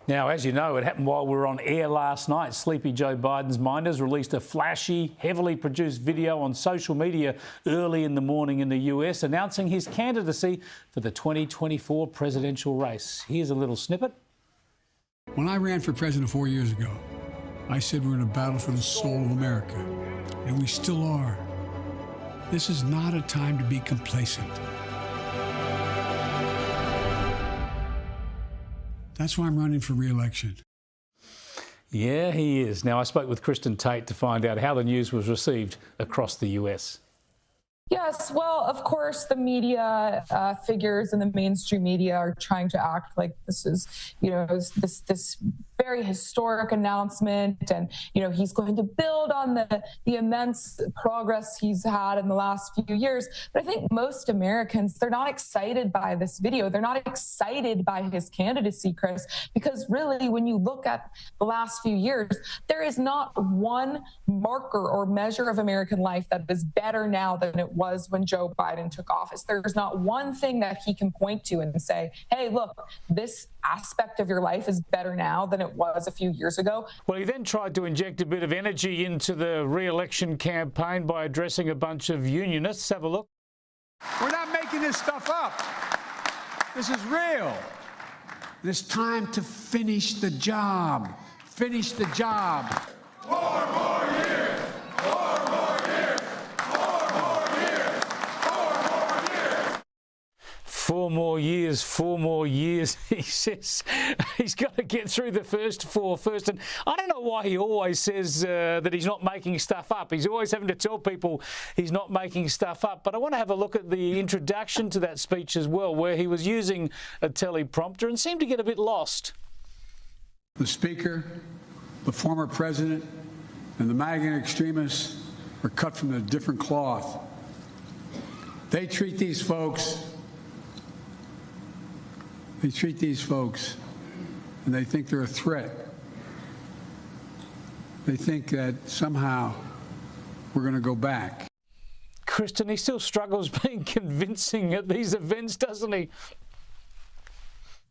Now, as you know, it happened while we were on air last night. Sleepy Joe Biden's minders released a flashy, heavily produced video on social media early in the morning in the US announcing his candidacy for the 2024 presidential race. Here's a little snippet. When I ran for president 4 years ago, I said we're in a battle for the soul of America, and we still are. This is not a time to be complacent. That's why I'm running for re-election. Yeah, he is. Now, I spoke with Kristin Tate to find out how the news was received across the US. Yes, well, of course, the media figures in the mainstream media are trying to act like this is, this very historic announcement, and he's going to build on the immense progress he's had in the last few years. But I think most Americans, they're not excited by this video. They're not excited by his candidacy, Chris, because really, when you look at the last few years, there is not one marker or measure of American life that is better now than it was when Joe Biden took office. There's not one thing that he can point to and say, hey, look, this aspect of your life is better now than it was a few years ago. Well, he then tried to inject a bit of energy into the re-election campaign by addressing a bunch of unionists. Have a look. We're not making this stuff up. This is real. It's time to finish the job. Finish the job. 4 more years! 4 more years! 4 more years! 4 more years! 4 more years, 4 more years. He says he's got to get through the first 4 first. And I don't know why he always says that he's not making stuff up. He's always having to tell people he's not making stuff up. But I want to have a look at the introduction to that speech as well, where he was using a teleprompter and seemed to get a bit lost. The Speaker, the former president, and the MAGA extremists are cut from a different cloth. They treat these folks, and they think they're a threat. They think that somehow we're going to go back. Kristin, he still struggles being convincing at these events, doesn't he?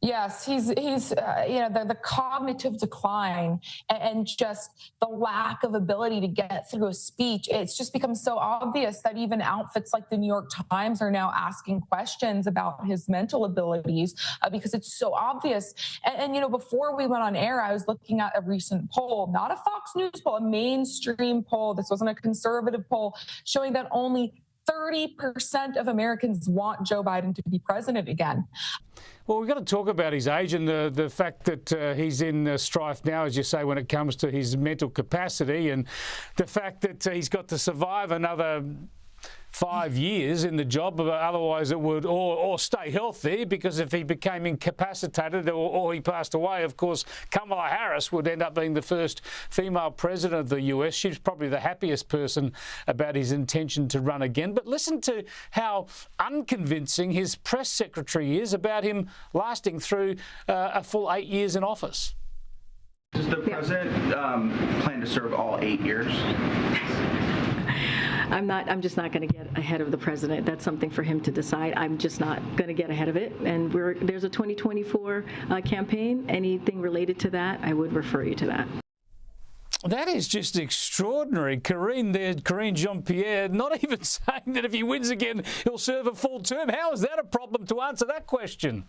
Yes, he's the cognitive decline and just the lack of ability to get through a speech. It's just become so obvious that even outfits like the New York Times are now asking questions about his mental abilities because it's so obvious. And before we went on air, I was looking at a recent poll, not a Fox News poll, a mainstream poll. This wasn't a conservative poll, showing that only 30% of Americans want Joe Biden to be president again. Well, we've got to talk about his age and the fact that he's in strife now, as you say, when it comes to his mental capacity, and the fact that he's got to survive another 5 years in the job, otherwise it would, or stay healthy, because if he became incapacitated or he passed away, of course, Kamala Harris would end up being the first female president of the US. She's probably the happiest person about his intention to run again. But listen to how unconvincing his press secretary is about him lasting through a full 8 years in office. Does the president plan to serve all 8 years? I'm just not going to get ahead of the president. That's something for him to decide. I'm just not going to get ahead of it. And there's a 2024 campaign. Anything related to that, I would refer you to that. That is just extraordinary. Karine Jean-Pierre, not even saying that if he wins again, he'll serve a full term. How is that a problem to answer that question?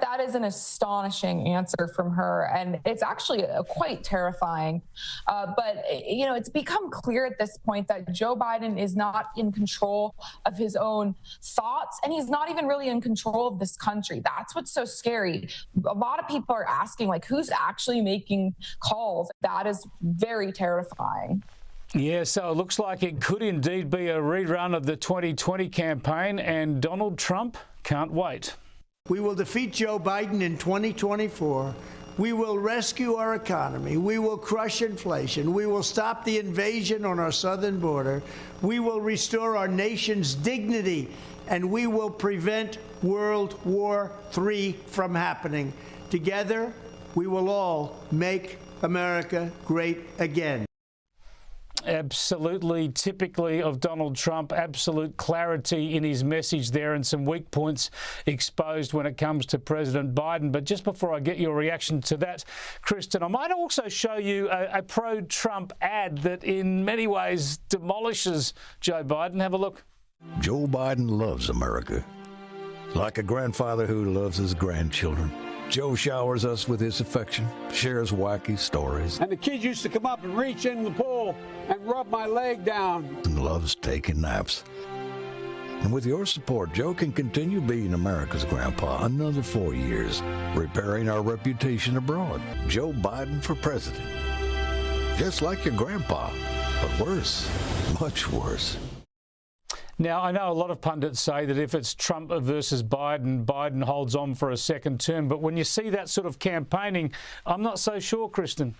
That is an astonishing answer from her, and it's actually quite terrifying. But it's become clear at this point that Joe Biden is not in control of his own thoughts, and he's not even really in control of this country. That's what's so scary. A lot of people are asking, like, who's actually making calls? That is very terrifying. Yeah, so it looks like it could indeed be a rerun of the 2020 campaign, and Donald Trump can't wait. We will defeat Joe Biden in 2024. We will rescue our economy. We will crush inflation. We will stop the invasion on our southern border. We will restore our nation's dignity, and we will prevent World War III from happening. Together, we will all make America great again. Absolutely, typically of Donald Trump, absolute clarity in his message there and some weak points exposed when it comes to President Biden. But just before I get your reaction to that, Kristin, I might also show you a pro-Trump ad that in many ways demolishes Joe Biden. Have a look. Joe Biden loves America. Like a grandfather who loves his grandchildren, Joe showers us with his affection, shares wacky stories, And the kids used to come up and reach in the pool and rub my leg down. and loves taking naps. And with your support, Joe can continue being America's grandpa another 4 years, repairing our reputation abroad. Joe Biden for president. Just like your grandpa, but worse, much worse. Now, I know a lot of pundits say that if it's Trump versus Biden, Biden holds on for a second term. But when you see that sort of campaigning, I'm not so sure, Kristin.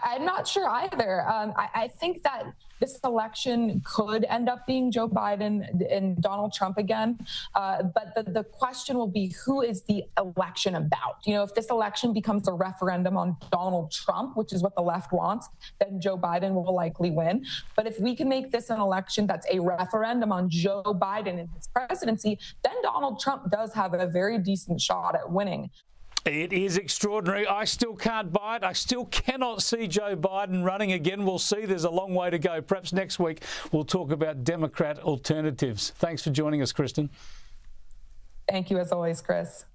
I'm not sure either. I think that this election could end up being Joe Biden and Donald Trump again. But the question will be, who is the election about? You know, if this election becomes a referendum on Donald Trump, which is what the left wants, then Joe Biden will likely win. But if we can make this an election that's a referendum on Joe Biden and his presidency, then Donald Trump does have a very decent shot at winning. It is extraordinary. I still can't buy it. I still cannot see Joe Biden running again. We'll see. There's a long way to go. Perhaps next week we'll talk about Democrat alternatives. Thanks for joining us, Kristin. Thank you, as always, Chris.